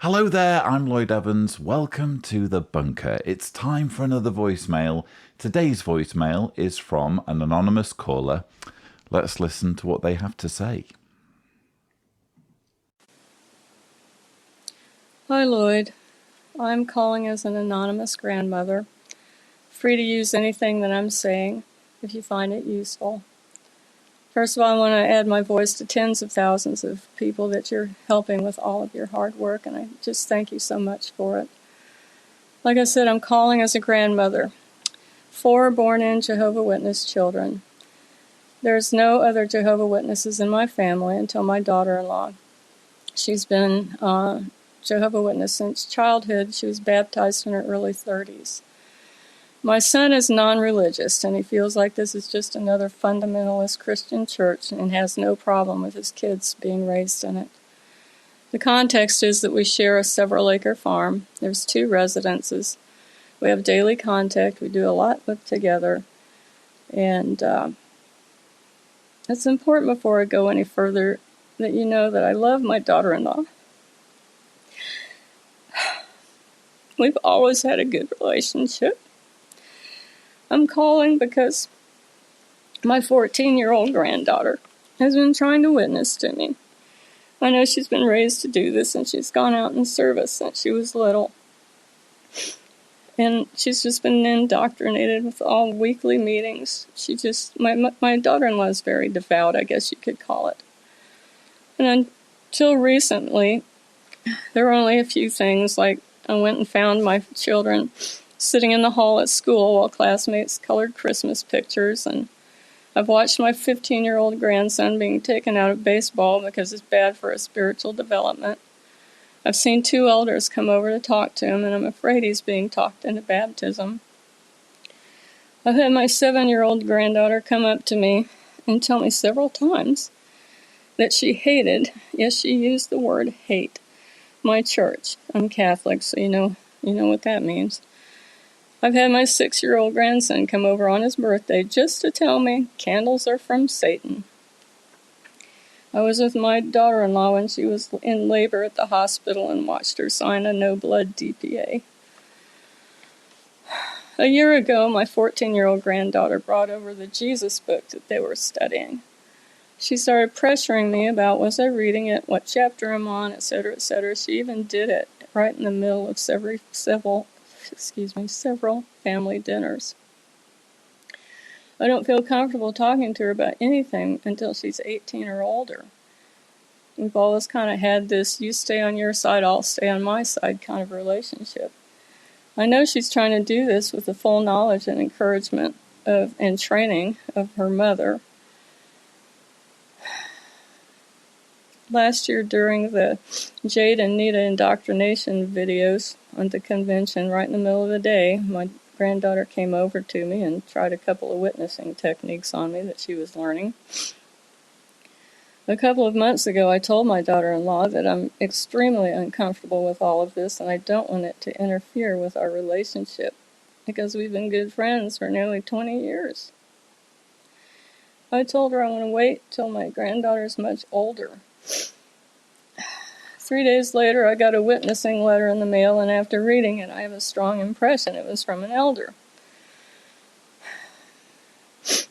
Hello there, I'm Lloyd Evans. Welcome to The Bunker. It's time for another voicemail. Today's voicemail is from an anonymous caller. Let's listen to what they have to say. Hi Lloyd, I'm calling as an anonymous grandmother. Free to use anything that I'm saying if you find it useful. First of all, I want to add my voice to tens of thousands of people that you're helping with all of your hard work, and I just thank you so much for it. Like I said, I'm calling as a grandmother. 4 born-in Jehovah Witness children. There's no other Jehovah Witnesses in my family until my daughter-in-law. She's been Jehovah Witness since childhood. She was baptized in her early 30s. My son is non-religious, and he feels like this is just another fundamentalist Christian church and has no problem with his kids being raised in it. The context is that we share a several-acre farm. There's 2 residences. We have daily contact. We do a lot together. And it's important before I go any further that you know that I love my daughter-in-law. We've always had a good relationship. I'm calling because my 14-year-old granddaughter has been trying to witness to me. I know she's been raised to do this, and she's gone out in service since she was little. And she's just been indoctrinated with all weekly meetings. My daughter-in-law is very devout, I guess you could call it. And until recently, there were only a few things, like I went and found my children sitting in the hall at school while classmates colored Christmas pictures, and I've watched my 15-year-old grandson being taken out of baseball because it's bad for his spiritual development. I've seen 2 elders come over to talk to him, and I'm afraid he's being talked into baptism. I've had my 7-year-old granddaughter come up to me and tell me several times that she hated, yes, she used the word hate, my church. I'm Catholic, so you know what that means. I've had my 6-year-old grandson come over on his birthday just to tell me candles are from Satan. I was with my daughter-in-law when she was in labor at the hospital and watched her sign a no-blood DPA. A year ago, my 14-year-old granddaughter brought over the Jesus book that they were studying. She started pressuring me about was I reading it, what chapter I'm on, etc., etc. She even did it right in the middle of several family dinners. I don't feel comfortable talking to her about anything until she's 18 or older. We've always kind of had this, you stay on your side, I'll stay on my side kind of relationship. I know she's trying to do this with the full knowledge and encouragement and training of her mother. Last year during the Jade and Nita indoctrination videos on the convention, right in the middle of the day, my granddaughter came over to me and tried a couple of witnessing techniques on me that she was learning. A couple of months ago, I told my daughter-in-law that I'm extremely uncomfortable with all of this, and I don't want it to interfere with our relationship, because we've been good friends for nearly 20 years. I told her I want to wait till my granddaughter's much older. 3 days later, I got a witnessing letter in the mail, and after reading it, I have a strong impression it was from an elder.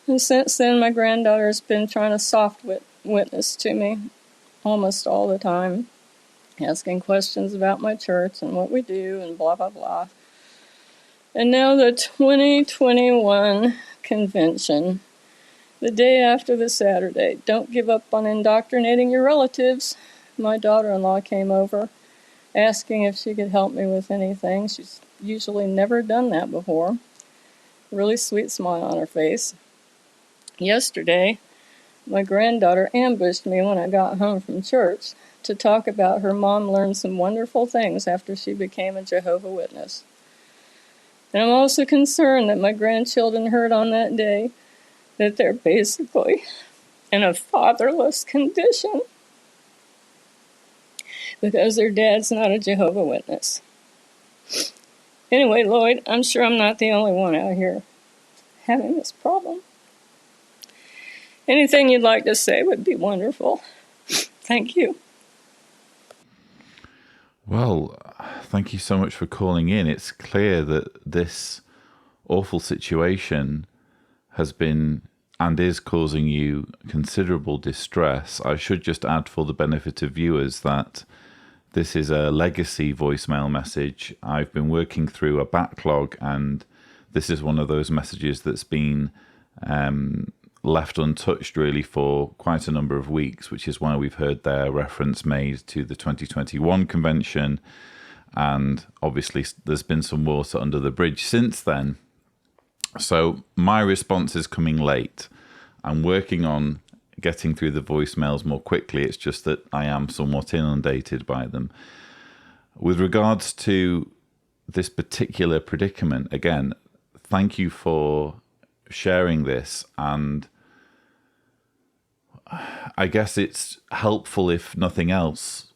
And since then, my granddaughter's been trying to soft witness to me almost all the time, asking questions about my church and what we do and blah, blah, blah. And now the 2021 convention, the day after the Saturday. Don't give up on indoctrinating your relatives. My daughter-in-law came over, asking if she could help me with anything. She's usually never done that before. Really sweet smile on her face. Yesterday, my granddaughter ambushed me when I got home from church to talk about her mom learned some wonderful things after she became a Jehovah Witness. And I'm also concerned that my grandchildren heard on that day that they're basically in a fatherless condition because their dad's not a Jehovah Witness. Anyway, Lloyd, I'm sure I'm not the only one out here having this problem. Anything you'd like to say would be wonderful. Thank you. Well, thank you so much for calling in. It's clear that this awful situation has been and is causing you considerable distress. I should just add, for the benefit of viewers, that this is a legacy voicemail message. I've been working through a backlog, and this is one of those messages that's been left untouched really for quite a number of weeks, which is why we've heard their reference made to the 2021 convention. And obviously there's been some water under the bridge since then. So my response is coming late. I'm working on getting through the voicemails more quickly. It's just that I am somewhat inundated by them. With regards to this particular predicament, again, thank you for sharing this. And I guess it's helpful, if nothing else,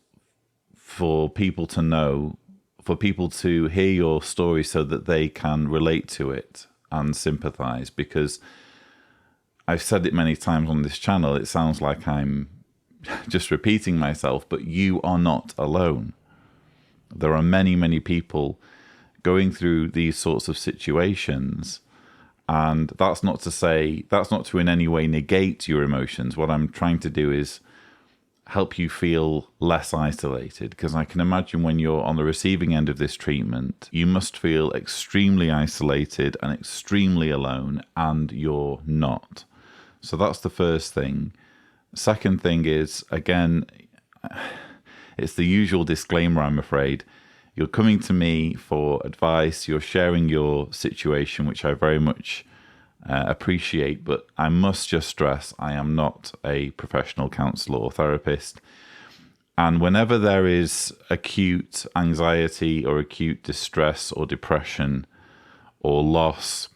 for people to know, for people to hear your story so that they can relate to it and sympathize, because I've said it many times on this channel, it sounds like I'm just repeating myself, but you are not alone. There are many, many people going through these sorts of situations, and that's not to in any way negate your emotions. What I'm trying to do is help you feel less isolated, because I can imagine when you're on the receiving end of this treatment, you must feel extremely isolated and extremely alone, and you're not. So that's the first thing. Second thing is, again, it's the usual disclaimer, I'm afraid. You're coming to me for advice, you're sharing your situation, which I very much appreciate, but I must just stress I am not a professional counsellor or therapist. And whenever there is acute anxiety or acute distress or depression or loss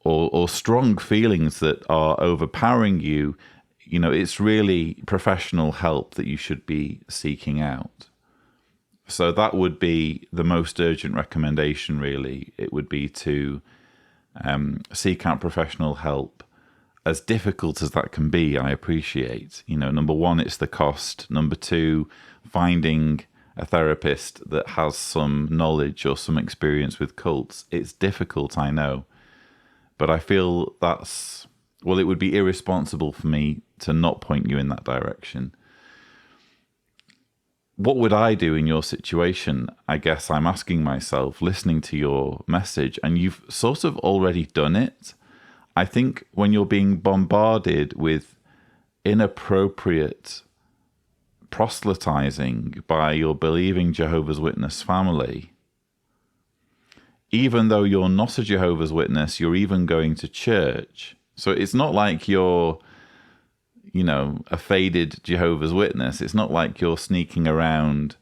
or strong feelings that are overpowering you, you know, it's really professional help that you should be seeking out. So that would be the most urgent recommendation, really. It would be to seek out professional help. As difficult as that can be, I appreciate. You know, number one, it's the cost. Number two, finding a therapist that has some knowledge or some experience with cults. It's difficult, I know. But I feel it would be irresponsible for me to not point you in that direction. What would I do in your situation? I guess I'm asking myself, listening to your message, and you've sort of already done it. I think when you're being bombarded with inappropriate proselytizing by your believing Jehovah's Witness family, even though you're not a Jehovah's Witness, you're even going to church. So it's not like you're, you know, a faded Jehovah's Witness. It's not like you're sneaking around,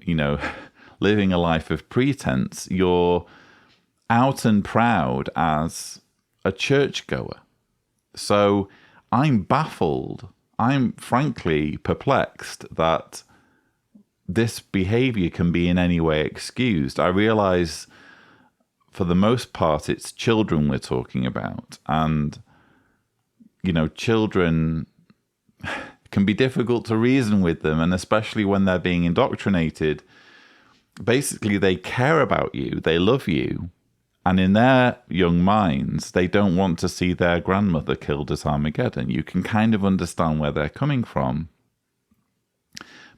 you know, living a life of pretense. You're out and proud as a churchgoer. So I'm baffled. I'm frankly perplexed that this behavior can be in any way excused. I realize for the most part it's children we're talking about, and you know, children can be difficult to reason with them, and especially when they're being indoctrinated. Basically, they care about you, they love you, and in their young minds, they don't want to see their grandmother killed at Armageddon. You can kind of understand where they're coming from.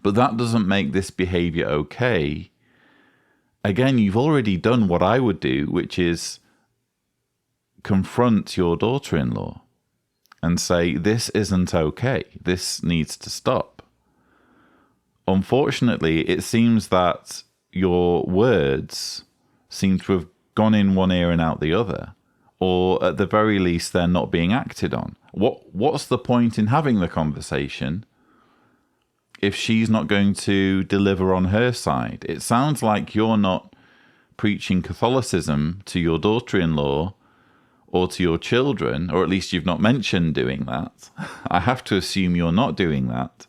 But that doesn't make this behavior okay. Again, you've already done what I would do, which is confront your daughter-in-law and say, this isn't okay. This needs to stop. Unfortunately, it seems that your words seem to have gone in one ear and out the other, or at the very least, they're not being acted on. What's the point in having the conversation if she's not going to deliver on her side? It sounds like you're not preaching Catholicism to your daughter-in-law or to your children, or at least you've not mentioned doing that. I have to assume you're not doing that.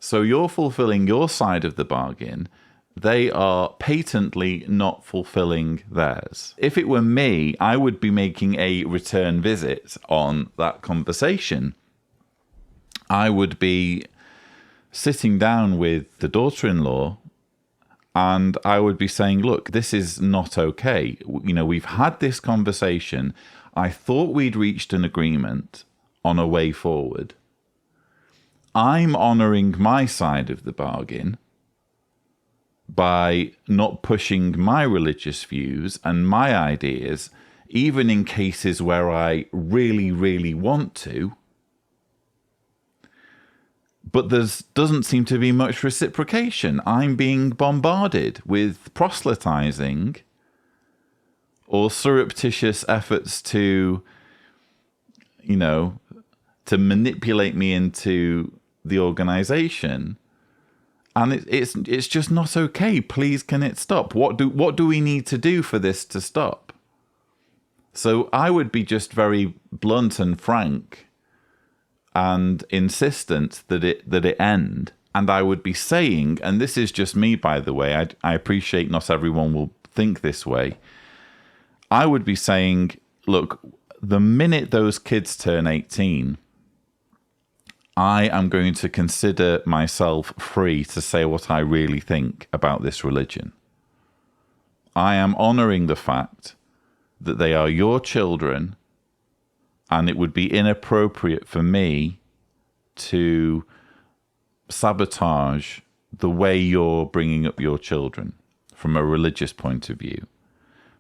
So you're fulfilling your side of the bargain. They are patently not fulfilling theirs. If it were me, I would be making a return visit on that conversation. I would be sitting down with the daughter-in-law, and I would be saying, look, this is not okay. You know, we've had this conversation. I thought we'd reached an agreement on a way forward. I'm honouring my side of the bargain by not pushing my religious views and my ideas, even in cases where I really, really want to. But there doesn't seem to be much reciprocation. I'm being bombarded with proselytizing or surreptitious efforts to, you know, to manipulate me into the organization. And it's just not okay. Please, can it stop? What do we need to do for this to stop? So I would be just very blunt and frank and insistent that it end. And I would be saying, and this is just me, by the way, I appreciate not everyone will think this way. I would be saying, look, the minute those kids turn 18, I am going to consider myself free to say what I really think about this religion. I am honouring the fact that they are your children, and it would be inappropriate for me to sabotage the way you're bringing up your children from a religious point of view.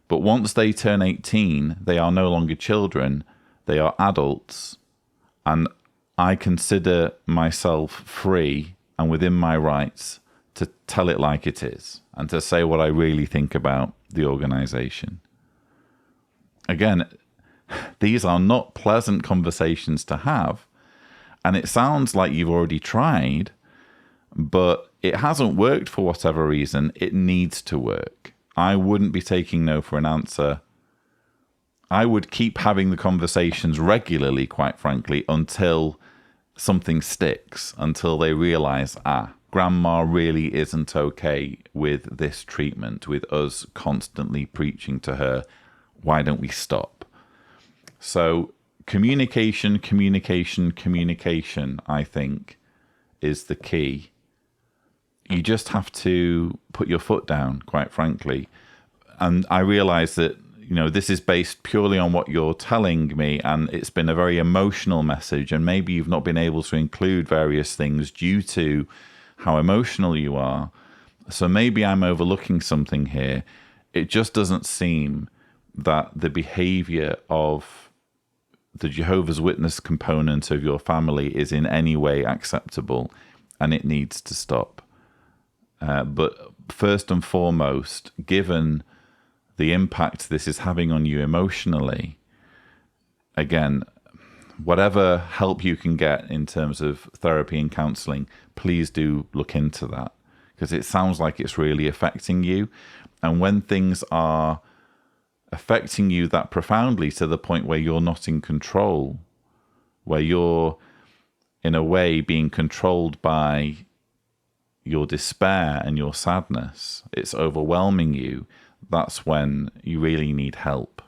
But once they turn 18, they are no longer children, they are adults, and I consider myself free and within my rights to tell it like it is and to say what I really think about the organization. Again, these are not pleasant conversations to have, and it sounds like you've already tried, but it hasn't worked for whatever reason. It needs to work. I wouldn't be taking no for an answer. I would keep having the conversations regularly, quite frankly, until something sticks, until they realize, grandma really isn't okay with this treatment, with us constantly preaching to her. Why don't we stop? So communication, I think, is the key. You just have to put your foot down, quite frankly. And I realize that, you know, this is based purely on what you're telling me, and it's been a very emotional message, and maybe you've not been able to include various things due to how emotional you are. So maybe I'm overlooking something here. It just doesn't seem that the behavior of the Jehovah's Witness component of your family is in any way acceptable, and it needs to stop. But first and foremost, given the impact this is having on you emotionally, again, whatever help you can get in terms of therapy and counseling, please do look into that, because it sounds like it's really affecting you. And when things are affecting you that profoundly to the point where you're not in control, where you're in a way being controlled by your despair and your sadness, it's overwhelming you, that's when you really need help.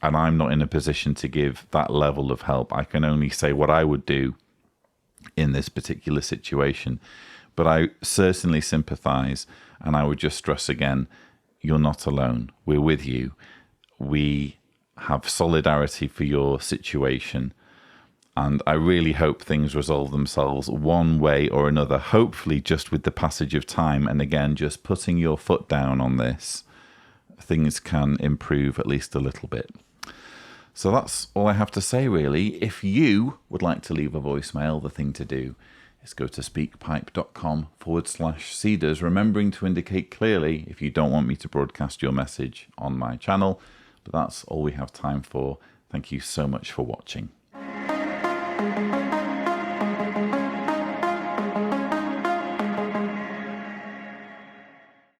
And I'm not in a position to give that level of help. I can only say what I would do in this particular situation. But I certainly sympathize, and I would just stress again, you're not alone. We're with you. We have solidarity for your situation. And I really hope things resolve themselves one way or another, hopefully just with the passage of time. And again, just putting your foot down on this, things can improve at least a little bit. So that's all I have to say, really. If you would like to leave a voicemail, the thing to do is go to speakpipe.com/Cedars, remembering to indicate clearly if you don't want me to broadcast your message on my channel. But that's all we have time for. Thank you so much for watching.